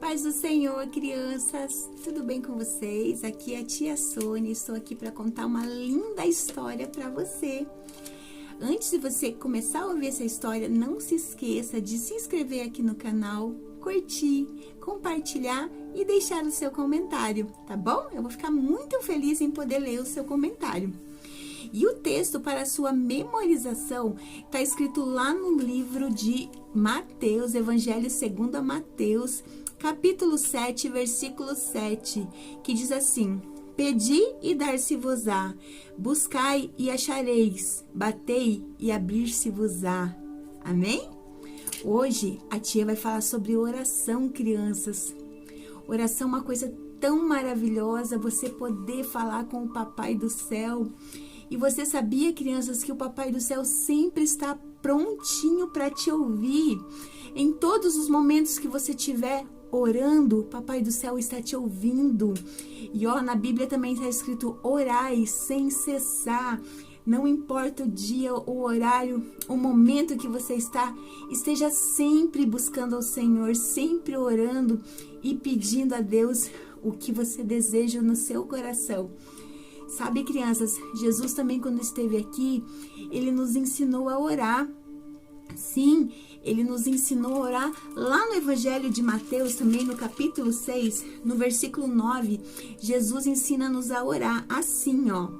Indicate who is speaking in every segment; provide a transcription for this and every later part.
Speaker 1: Paz do Senhor, crianças, tudo bem com vocês? Aqui é a tia Sônia, estou aqui para contar uma linda história para você. Antes de você começar a ouvir essa história, não se esqueça de se inscrever aqui no canal, curtir, compartilhar e deixar o seu comentário, tá bom? Eu vou ficar muito feliz em poder ler o seu comentário. E o texto para sua memorização está escrito lá no livro de Mateus, Evangelho segundo Mateus, capítulo 7, versículo 7, que diz assim: Pedi e dar-se-vos-á, buscai e achareis, batei e abrir-se-vos-á. Amém? Hoje a tia vai falar sobre oração, crianças. Oração é uma coisa tão maravilhosa, você poder falar com o Papai do Céu. E você sabia, crianças, que o Papai do Céu sempre está prontinho para te ouvir? Em todos os momentos que você estiver orando, o Papai do Céu está te ouvindo. E na Bíblia também está escrito: orai sem cessar. Não importa o dia, o horário, o momento que você esteja sempre buscando ao Senhor, sempre orando e pedindo a Deus o que você deseja no seu coração. Sabe, crianças, Jesus também, quando esteve aqui, ele nos ensinou a orar. Sim, ele nos ensinou a orar lá no Evangelho de Mateus, também no capítulo 6, no versículo 9, Jesus ensina-nos a orar assim, ó.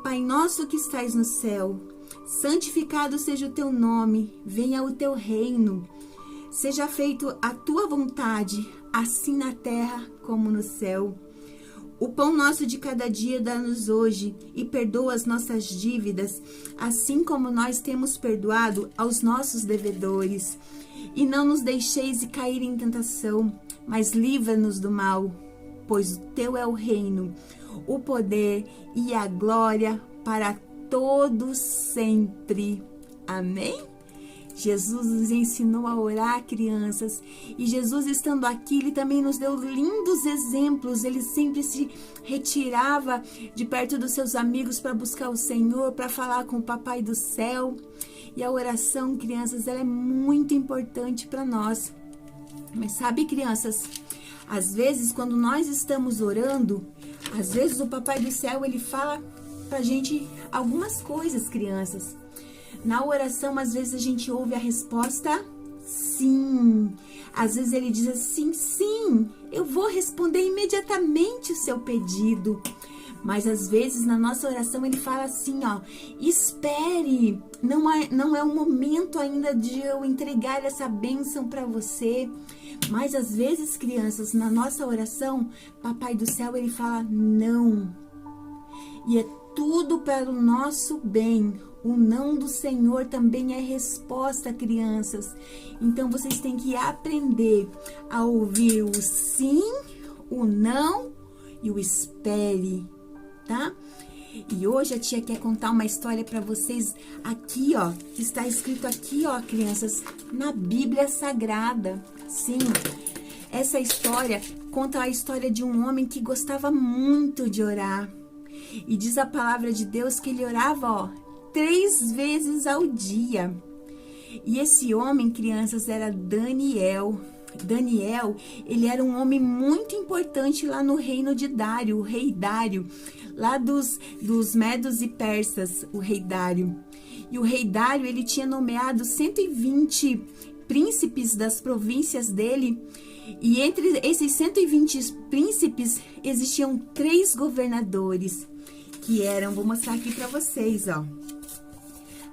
Speaker 1: Pai nosso que estais no céu, santificado seja o teu nome, venha o teu reino, seja feito a tua vontade, assim na terra como no céu. O pão nosso de cada dia dá-nos hoje e perdoa as nossas dívidas, assim como nós temos perdoado aos nossos devedores. E não nos deixeis de cair em tentação, mas livra-nos do mal, pois o teu é o reino, o poder e a glória para todos sempre. Amém? Jesus nos ensinou a orar, crianças, e Jesus, estando aqui, ele também nos deu lindos exemplos. Ele sempre se retirava de perto dos seus amigos para buscar o Senhor, para falar com o Papai do Céu. E a oração, crianças, ela é muito importante para nós. Mas sabe, crianças, às vezes quando nós estamos orando, às vezes o Papai do Céu, ele fala pra gente algumas coisas, crianças. Na oração, às vezes a gente ouve a resposta sim. Às vezes ele diz assim: sim, eu vou responder imediatamente o seu pedido. Mas às vezes na nossa oração ele fala assim, ó: espere, não é o momento ainda de eu entregar essa bênção para você. Mas às vezes, crianças, na nossa oração, Papai do Céu, ele fala não. E é tudo para o nosso bem. O não do Senhor também é resposta, crianças. Então, vocês têm que aprender a ouvir o sim, o não e o espere, tá? E hoje a tia quer contar uma história para vocês aqui, ó. Que está escrito aqui, ó, crianças, na Bíblia Sagrada. Sim, essa história conta a história de um homem que gostava muito de orar. E diz a palavra de Deus que ele orava, ó, 3 vezes ao dia. E esse homem, crianças, era Daniel. Daniel, ele era um homem muito importante lá no reino de Dário, o rei Dário, lá dos medos e persas, o rei Dário. E o rei Dário, ele tinha nomeado 120 príncipes das províncias dele. E entre esses 120 príncipes, existiam 3 governadores, que eram, vou mostrar aqui para vocês, ó.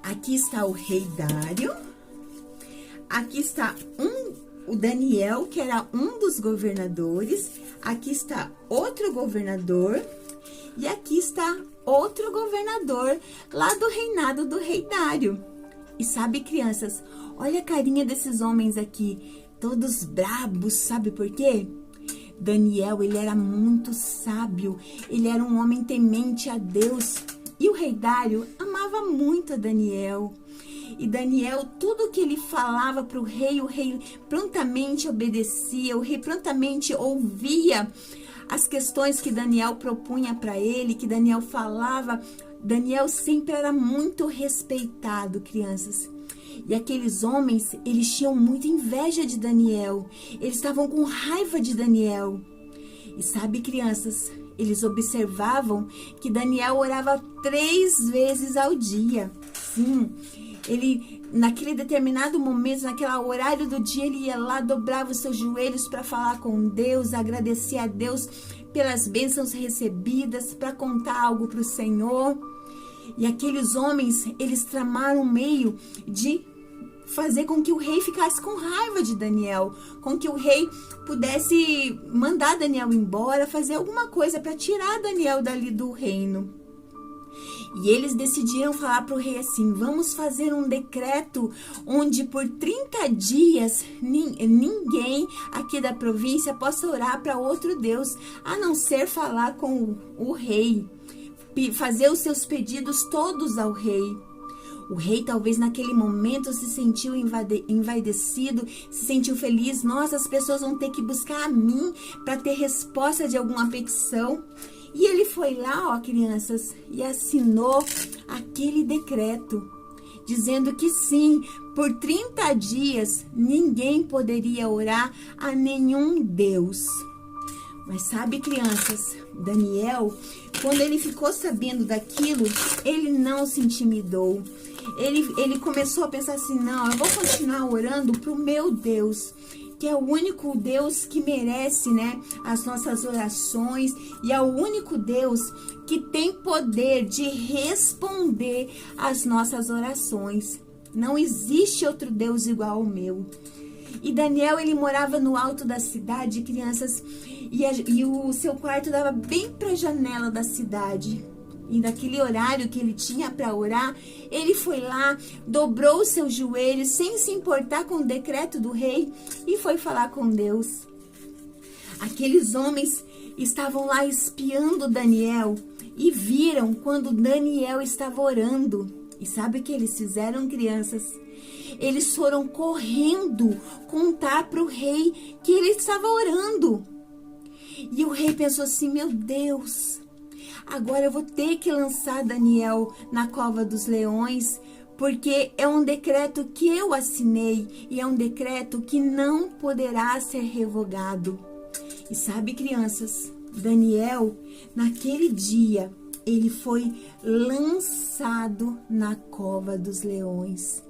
Speaker 1: Aqui está o rei Dário, aqui está o Daniel, que era um dos governadores, aqui está outro governador, e aqui está outro governador lá do reinado do rei Dário. E sabe, crianças, olha a carinha desses homens aqui, todos brabos, sabe por quê? Daniel, ele era muito sábio, ele era um homem temente a Deus. E o rei Dário amava muito a Daniel. E Daniel, tudo que ele falava para o rei prontamente obedecia, o rei prontamente ouvia as questões que Daniel propunha para ele, que Daniel falava. Daniel sempre era muito respeitado, crianças. E aqueles homens, eles tinham muita inveja de Daniel. Eles estavam com raiva de Daniel. E sabe, crianças, eles observavam que Daniel orava 3 vezes ao dia. Sim, ele, naquele determinado momento, naquele horário do dia, ele ia lá, dobrava os seus joelhos para falar com Deus, agradecer a Deus pelas bênçãos recebidas, para contar algo para o Senhor. E aqueles homens, eles tramaram um meio de fazer com que o rei ficasse com raiva de Daniel, com que o rei pudesse mandar Daniel embora, fazer alguma coisa para tirar Daniel dali do reino. E eles decidiram falar para o rei assim: vamos fazer um decreto onde por 30 dias ninguém aqui da província possa orar para outro Deus, a não ser falar com o rei, fazer os seus pedidos todos ao rei. O rei talvez naquele momento se sentiu envaidecido, se sentiu feliz. Nossa, as pessoas vão ter que buscar a mim para ter resposta de alguma petição. E ele foi lá, ó, crianças, e assinou aquele decreto, dizendo que sim, por 30 dias ninguém poderia orar a nenhum Deus. Mas sabe, crianças, Daniel, quando ele ficou sabendo daquilo, ele não se intimidou. Ele começou a pensar assim: não, eu vou continuar orando para o meu Deus, que é o único Deus que merece, né, as nossas orações, e é o único Deus que tem poder de responder às nossas orações. Não existe outro Deus igual ao meu. E Daniel, ele morava no alto da cidade, crianças, e o seu quarto dava bem para a janela da cidade. E naquele horário que ele tinha para orar, ele foi lá, dobrou os seus joelhos, sem se importar com o decreto do rei, e foi falar com Deus. Aqueles homens estavam lá espiando Daniel e viram quando Daniel estava orando. E sabe o que eles fizeram, crianças? Eles foram correndo contar para o rei que ele estava orando. E o rei pensou assim: meu Deus, agora eu vou ter que lançar Daniel na cova dos leões, porque é um decreto que eu assinei e é um decreto que não poderá ser revogado. E sabe, crianças, Daniel, naquele dia, ele foi lançado na cova dos leões.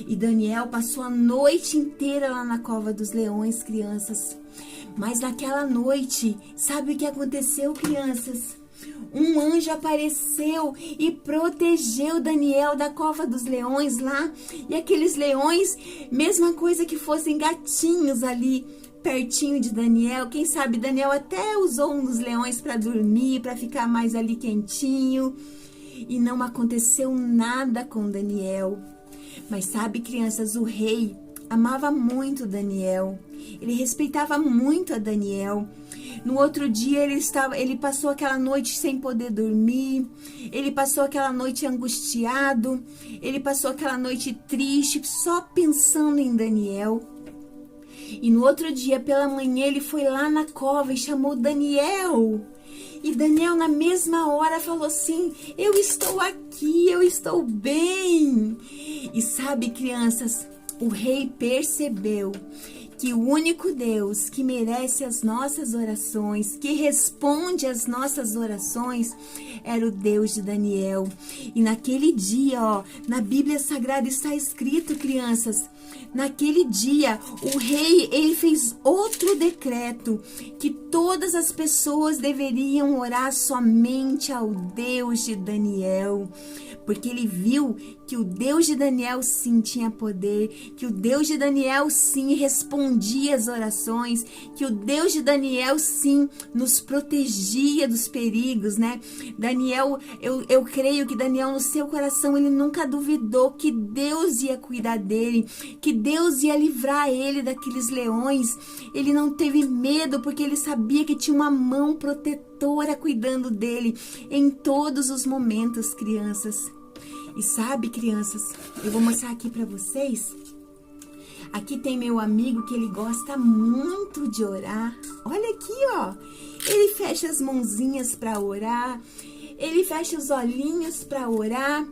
Speaker 1: E Daniel passou a noite inteira lá na cova dos leões, crianças. Mas naquela noite, sabe o que aconteceu, crianças? Um anjo apareceu e protegeu Daniel da cova dos leões lá. E aqueles leões, mesma coisa que fossem gatinhos ali pertinho de Daniel. Quem sabe Daniel até usou um dos leões para dormir, para ficar mais ali quentinho. E não aconteceu nada com Daniel. Mas sabe, crianças, o rei amava muito Daniel. Ele respeitava muito a Daniel. No outro dia ele passou aquela noite sem poder dormir. Ele passou aquela noite angustiado. Ele passou aquela noite triste, só pensando em Daniel. E no outro dia, pela manhã, ele foi lá na cova e chamou Daniel. E Daniel, na mesma hora, falou assim: eu estou aqui, eu estou bem. E sabe, crianças, o rei percebeu que o único Deus que merece as nossas orações, que responde às nossas orações, era o Deus de Daniel. E naquele dia, ó, na Bíblia Sagrada está escrito, crianças, naquele dia o rei, ele fez outro decreto, que todas as pessoas deveriam orar somente ao Deus de Daniel. Porque ele viu que o Deus de Daniel sim tinha poder, que o Deus de Daniel sim respondia às orações, que o Deus de Daniel sim nos protegia dos perigos, né? Daniel, eu creio que Daniel no seu coração, ele nunca duvidou que Deus ia cuidar dele, que Deus ia livrar ele daqueles leões. Ele não teve medo porque ele sabia que tinha uma mão protetora cuidando dele em todos os momentos, crianças. E sabe, crianças, eu vou mostrar aqui para vocês. Aqui tem meu amigo que ele gosta muito de orar. Olha aqui, ó. Ele fecha as mãozinhas para orar. Ele fecha os olhinhos para orar.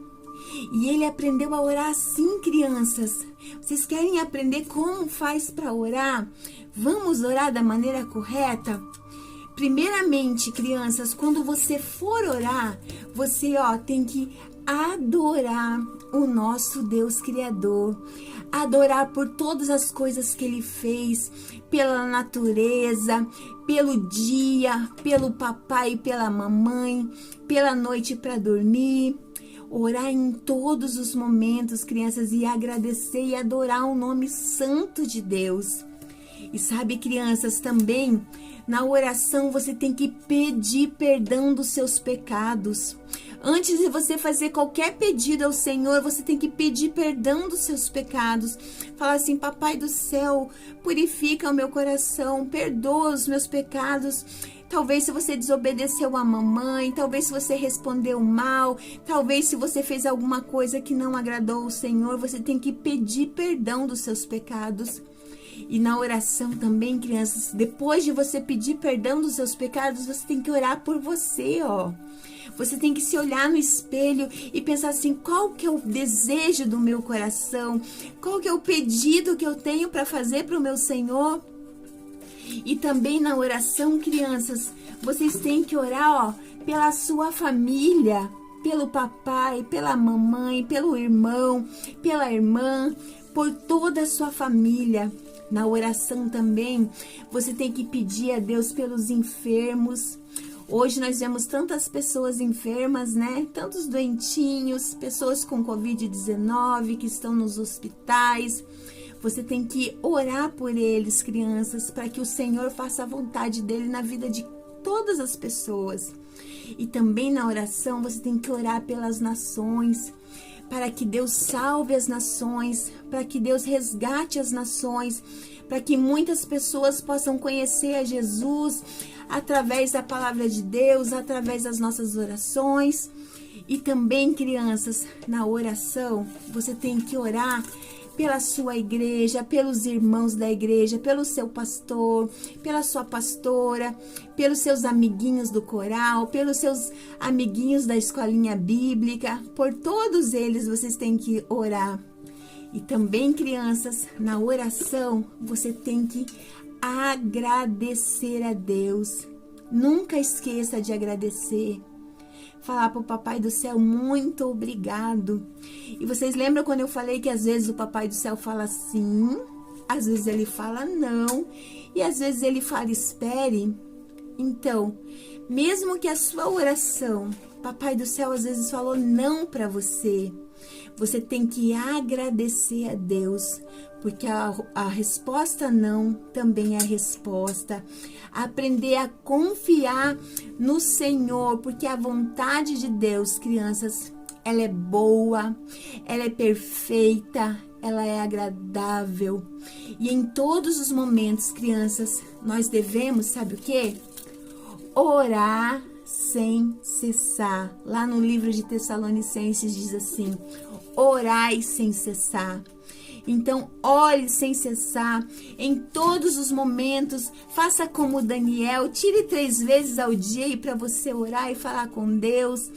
Speaker 1: E ele aprendeu a orar assim, crianças. Vocês querem aprender como faz para orar? Vamos orar da maneira correta? Primeiramente, crianças, quando você for orar, você tem que adorar o nosso Deus Criador. Adorar por todas as coisas que Ele fez, pela natureza, pelo dia, pelo papai e pela mamãe, pela noite para dormir. Orar em todos os momentos, crianças, e agradecer e adorar o nome santo de Deus. E sabe, crianças, também na oração você tem que pedir perdão dos seus pecados. Antes de você fazer qualquer pedido ao Senhor, você tem que pedir perdão dos seus pecados. Falar assim: Papai do céu, purifica o meu coração, perdoa os meus pecados. Talvez se você desobedeceu a mamãe, talvez se você respondeu mal, talvez se você fez alguma coisa que não agradou ao Senhor, você tem que pedir perdão dos seus pecados. E na oração também, crianças, depois de você pedir perdão dos seus pecados, você tem que orar por você, Você tem que se olhar no espelho e pensar assim: qual que é o desejo do meu coração? Qual que é o pedido que eu tenho para fazer para o meu Senhor? E também na oração, crianças, vocês têm que orar, pela sua família, pelo papai, pela mamãe, pelo irmão, pela irmã, por toda a sua família. Na oração também, você tem que pedir a Deus pelos enfermos. Hoje nós vemos tantas pessoas enfermas, né? Tantos doentinhos, pessoas com Covid-19 que estão nos hospitais. Você tem que orar por eles, crianças, para que o Senhor faça a vontade dele na vida de todas as pessoas. E também na oração você tem que orar pelas nações, para que Deus salve as nações, para que Deus resgate as nações, para que muitas pessoas possam conhecer a Jesus através da palavra de Deus, através das nossas orações. E também, crianças, na oração, você tem que orar pela sua igreja, pelos irmãos da igreja, pelo seu pastor, pela sua pastora, pelos seus amiguinhos do coral, pelos seus amiguinhos da escolinha bíblica. Por todos eles vocês têm que orar. E também, crianças, na oração você tem que agradecer a Deus. Nunca esqueça de agradecer. Falar para o Papai do Céu: muito obrigado. E vocês lembram quando eu falei que às vezes o Papai do Céu fala sim, às vezes ele fala não, e às vezes ele fala espere? Então, mesmo que a sua oração, Papai do Céu às vezes falou não para você, você tem que agradecer a Deus, porque a resposta não também é a resposta. Aprender a confiar no Senhor, porque a vontade de Deus, crianças, ela é boa, ela é perfeita, ela é agradável. E em todos os momentos, crianças, nós devemos, sabe o quê? Orar sem cessar. Lá no livro de Tessalonicenses diz assim: orai sem cessar. Então, ore sem cessar, em todos os momentos. Faça como Daniel, tire 3 vezes ao dia para você orar e falar com Deus,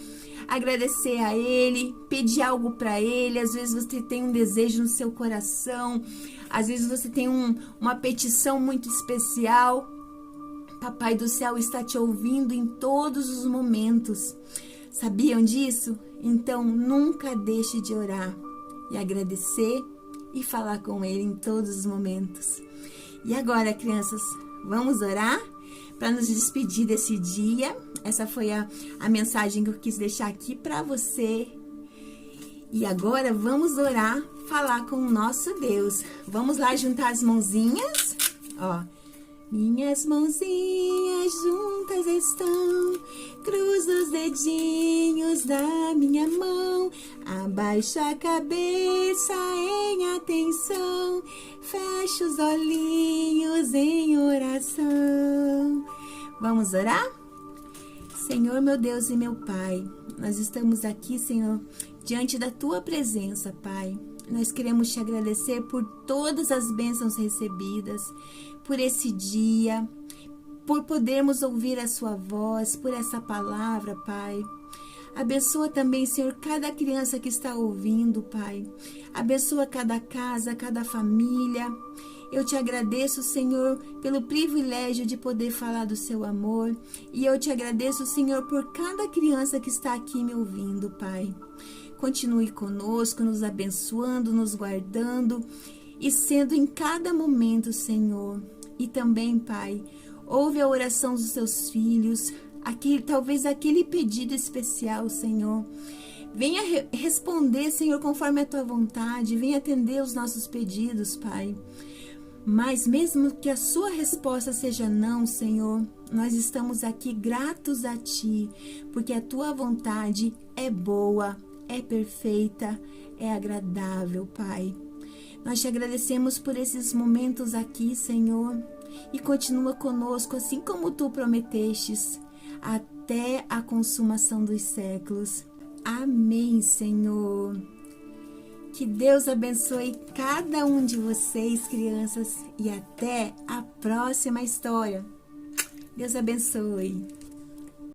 Speaker 1: agradecer a Ele, pedir algo para Ele. Às vezes você tem um desejo no seu coração, às vezes você tem uma petição muito especial. Papai do Céu está te ouvindo em todos os momentos. Sabiam disso? Então, nunca deixe de orar e agradecer e falar com Ele em todos os momentos. E agora, crianças, vamos orar para nos despedir desse dia. Essa foi a mensagem que eu quis deixar aqui para você. E agora vamos orar, falar com o nosso Deus. Vamos lá juntar as mãozinhas, Minhas mãozinhas juntas estão, cruzo os dedinhos da minha mão, abaixo a cabeça em atenção, fecho os olhinhos em oração. Vamos orar? Senhor, meu Deus e meu Pai, nós estamos aqui, Senhor, diante da Tua presença, Pai. Nós queremos Te agradecer por todas as bênçãos recebidas, por esse dia, por podermos ouvir a Sua voz, por essa palavra, Pai. Abençoa também, Senhor, cada criança que está ouvindo, Pai. Abençoa cada casa, cada família. Eu te agradeço, Senhor, pelo privilégio de poder falar do seu amor. E eu te agradeço, Senhor, por cada criança que está aqui me ouvindo, Pai. Continue conosco, nos abençoando, nos guardando e sendo em cada momento, Senhor. E também, Pai, ouve a oração dos seus filhos, talvez aquele pedido especial, Senhor. Venha responder, Senhor, conforme a tua vontade. Venha atender os nossos pedidos, Pai. Mas mesmo que a sua resposta seja não, Senhor, nós estamos aqui gratos a Ti, porque a Tua vontade é boa, é perfeita, é agradável, Pai. Nós Te agradecemos por esses momentos aqui, Senhor, e continua conosco, assim como Tu prometestes, até a consumação dos séculos. Amém, Senhor. Que Deus abençoe cada um de vocês, crianças, e até a próxima história. Deus abençoe.